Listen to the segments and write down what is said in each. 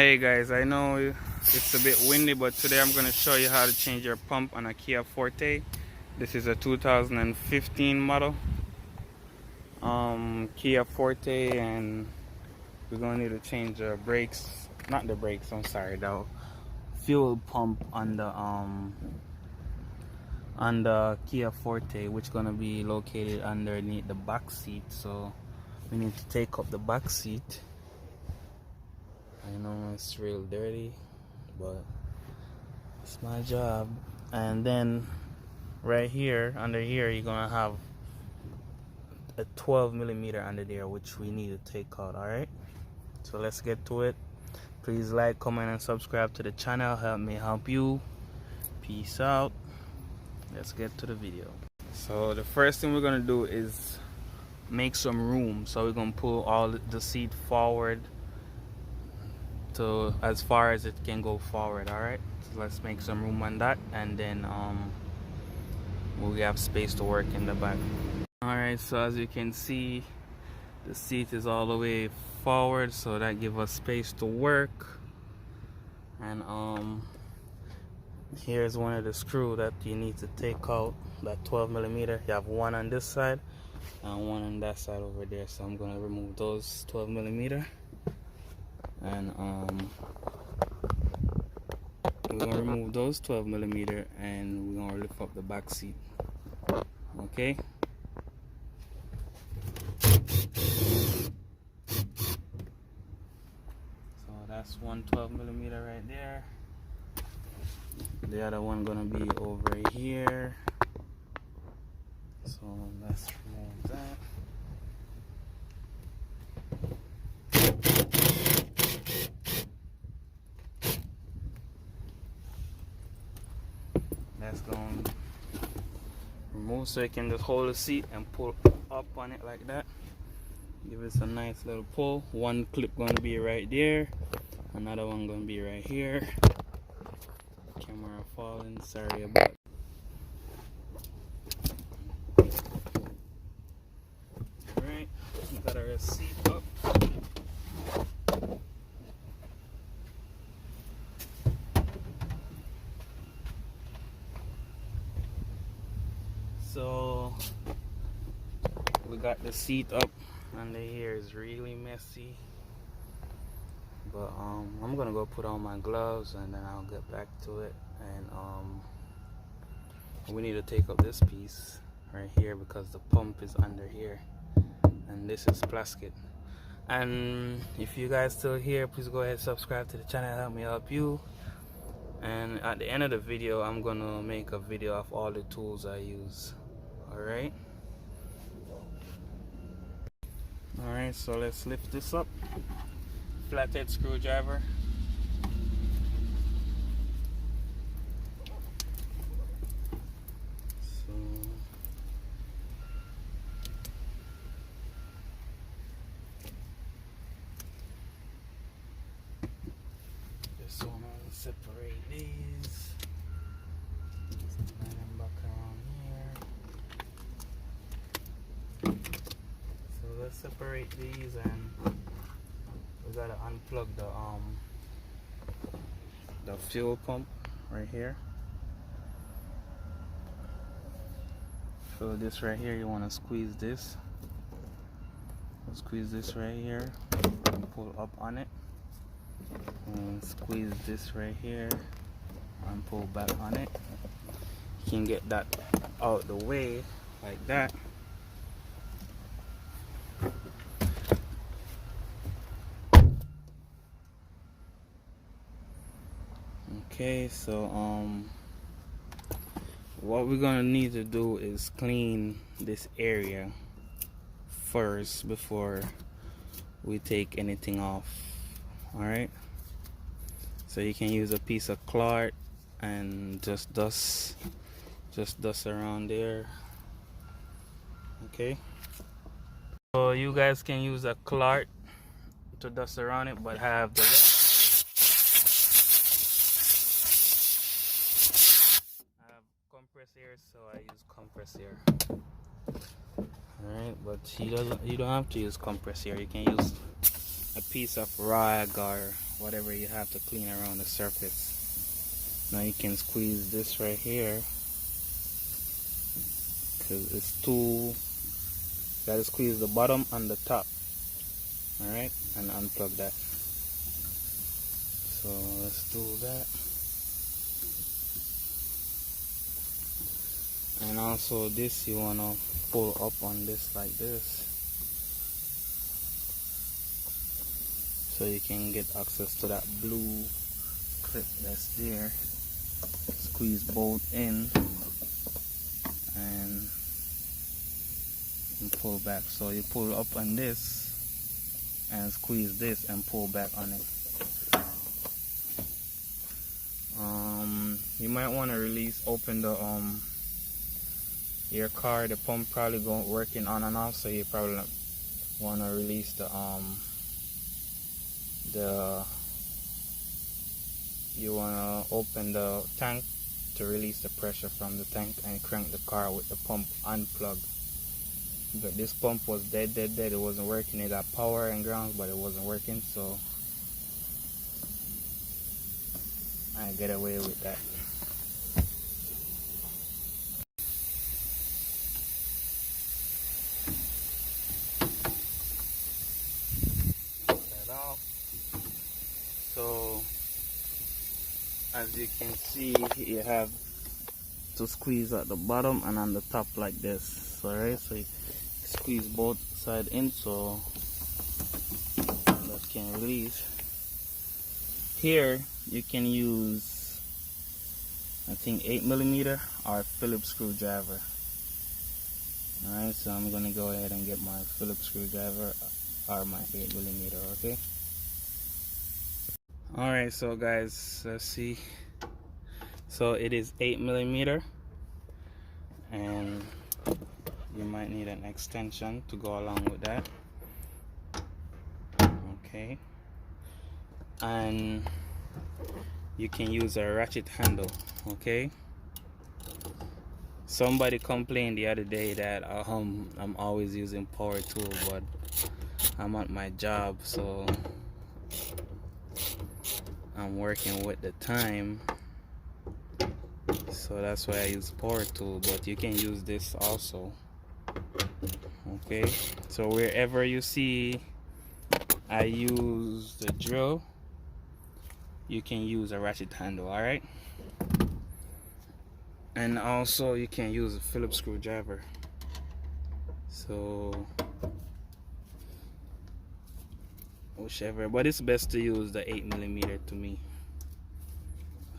Hey guys, I know it's a bit windy, but today I'm going to show you how to change your pump on a Kia Forte. This is a 2015 model Kia Forte, and we're going to need to change the brakes, not the brakes, I'm sorry, the fuel pump on the Kia Forte, which is going to be located underneath the back seat. So we need to take up the back seat. I know it's real dirty, but it's my job. And then right here, under here, you're gonna have a 12 millimeter under there, which we need to take out. All right, so let's get to it. Please like, comment, and subscribe to the channel. Help me help you. Peace out. Let's get to the video. So the first thing we're gonna do is make some room. So we're gonna pull all the seat forward to as far as it can go forward. All right, so let's make some room on that, and then we have space to work in the back. All right, so as you can see, the seat is all the way forward, so that gives us space to work. And here's one of the screws that you need to take out, that 12 millimeter. You have one on this side and one on that side over there, so I'm gonna remove those 12 millimeter. And we're gonna remove those 12 millimeter, and we're gonna lift up the back seat. Okay, so that's one 12 millimeter right there. The other one gonna be over here, so let's remove that. That's going to remove, so you can just hold the seat and pull up on it like that. Give it a nice little pull. One clip going to be right there, another one going to be right here. Camera falling, sorry about it. Alright, got our seat up. So we got the seat up, and the hair is really messy, but I'm gonna go put on my gloves and then I'll get back to it. And we need to take up this piece right here because the pump is under here, and this is plastic. And if you guys still here, please go ahead and subscribe to the channel. Help me help you. And at the end of the video, I'm gonna make a video of all the tools I use. Alright, so let's lift this up. Flathead screwdriver. So just want to separate these. Slide them back around here. So let's separate these, and we gotta unplug the fuel pump right here. So this right here, you want to squeeze this. Squeeze this right here and pull up on it, and squeeze this right here and pull back on it. You can get that out the way like that. Okay, so what we're gonna need to do is clean this area first before we take anything off. All right, so you can use a piece of cloth and just dust around there. Okay, so you guys can use a cloth to dust around it, but have the compressed air, so I use compressed air. Alright, but you don't have to use compressed air. You can use a piece of rag or whatever you have to clean around the surface. Now you can squeeze this right here because it's too. Gotta squeeze the bottom and the top. Alright, and unplug that. So let's do that. And also this, you wanna pull up on this like this, so you can get access to that blue clip that's there. Squeeze both in and pull back. So you pull up on this and squeeze this and pull back on it. You might want to open the your car. The pump probably working on and off, so you probably want to release you want to open the tank to release the pressure from the tank and crank the car with the pump unplugged. But this pump was dead. It wasn't working. It got power and grounds, but it wasn't working, so I get away with that. That off. So as you can see, you have to squeeze at the bottom and on the top like this. Alright, so you squeeze both sides in so that can release. Here you can use, I think, 8mm or Phillips screwdriver. Alright, so I'm gonna go ahead and get my Phillips screwdriver or my 8mm. Okay. Alright, so guys, let's see. So it is 8mm, and you might need an extension to go along with that. Okay. And you can use a ratchet handle. Okay. Somebody complained the other day that I'm always using power tool, but I'm at my job, so I'm working with the time, so that's why I use power tool. But you can use this also. Okay, so wherever you see I use the drill, you can use a ratchet handle. All right, and also you can use a Phillips screwdriver. So whichever, but it's best to use the 8mm to me.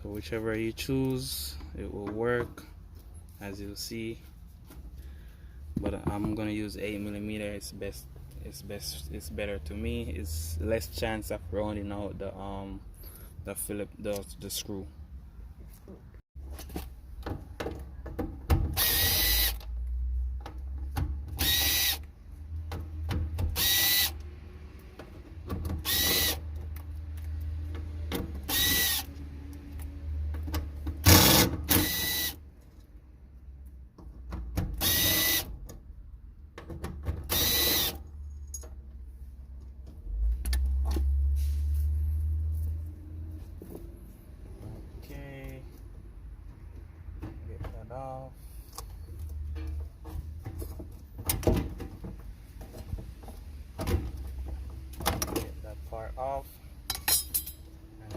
So whichever you choose, it will work, as you'll see. But I'm gonna use 8mm. It's best. It's better to me. It's less chance of rounding out the screw. Off. Get that part off, and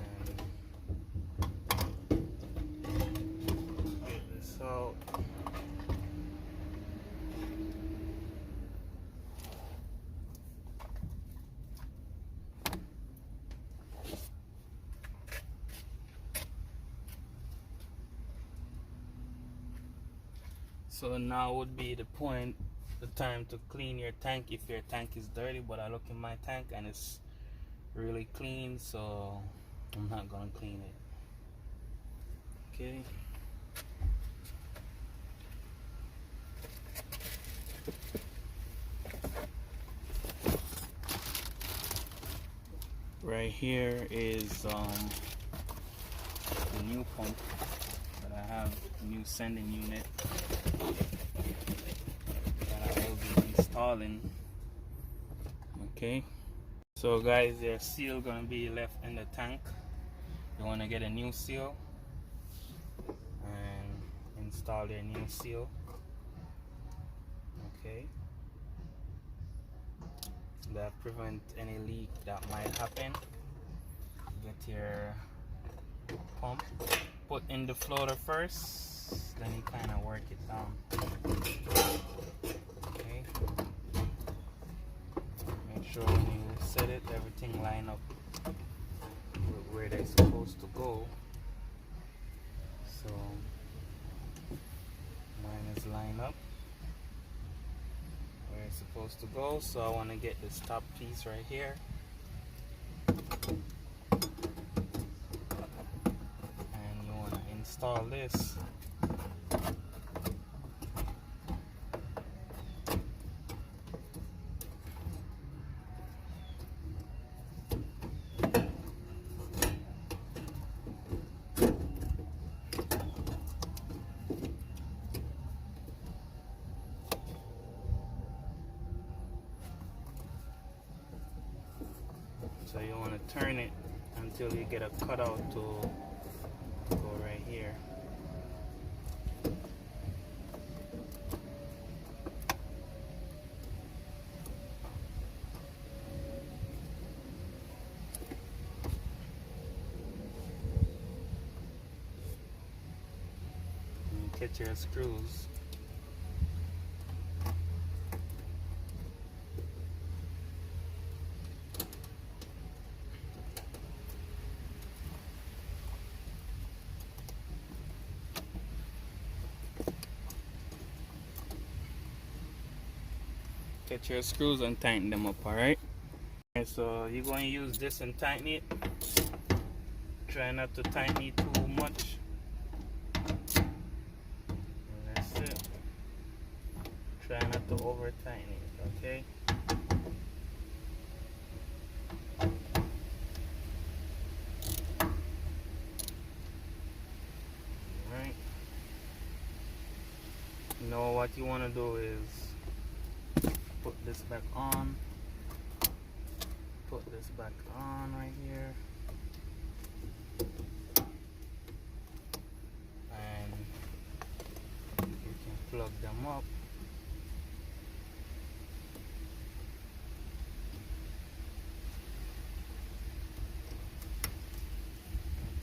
get this out. So now would be the time to clean your tank if your tank is dirty. But I look in my tank and it's really clean, so I'm not gonna clean it. Okay. Right here is the new pump that I have, new sending unit that I will be installing. Okay. So guys, there's seal gonna be left in the tank. You want to get a new seal and install their new seal. Okay, that prevent any leak that might happen. Get your pump, put in the floater first, then you kind of work it down. Okay, make sure when you set it, everything line up with where they're supposed to go. So mine is lined up where it's supposed to go. So I want to get this top piece right here. And you want to install this. So you want to turn it until you get a cutout to go right here. And get your screws. Get your screws and tighten them up, alright? Okay, so you're going to use this and tighten it. Try not to tighten it too much. And that's it. Try not to over tighten it, okay? Alright. Now what you want to do is put this back on. Put this back on right here. And you can plug them up.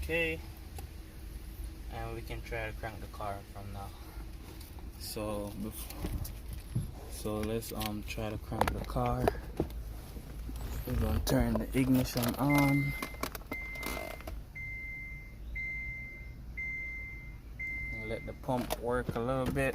Okay. And we can try to crank the car from now. So let's try to crank the car. We're gonna turn the ignition on. And let the pump work a little bit.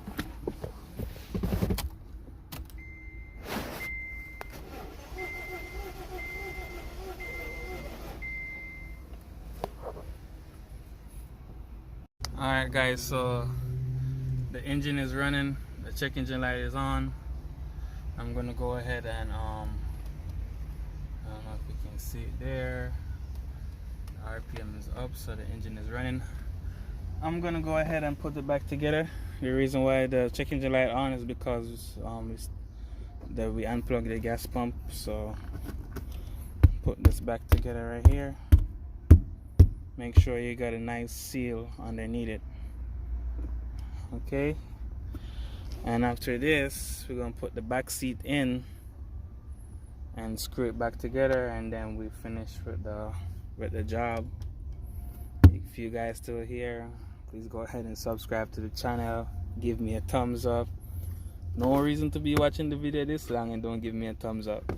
Alright guys, so the engine is running, the check engine light is on. I'm gonna go ahead and I don't know if you can see it there. The RPM is up, so the engine is running. I'm gonna go ahead and put it back together. The reason why the check engine light on is because that we unplugged the gas pump. So put this back together right here. Make sure you got a nice seal underneath it. Okay. And after this, we're gonna put the back seat in and screw it back together, and then we finish with the job. If you guys still here, please go ahead and subscribe to the channel. Give me a thumbs up. No reason to be watching the video this long and don't give me a thumbs up.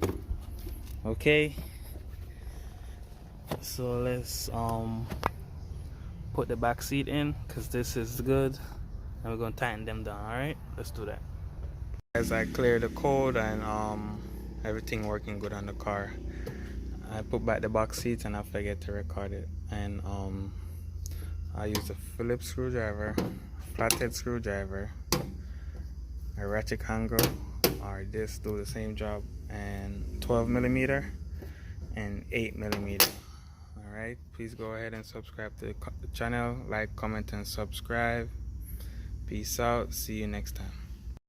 Okay. So let's put the back seat in, because this is good. And we're gonna tighten them down. Alright, let's do that. As I clear the code and everything working good on the car, I put back the box seats and I forget to record it. And I use a Phillips screwdriver, flathead screwdriver, a ratchet hanger, or this do the same job, and 12mm and 8mm. Alright, please go ahead and subscribe to the channel, like, comment, and subscribe. Peace out. See you next time.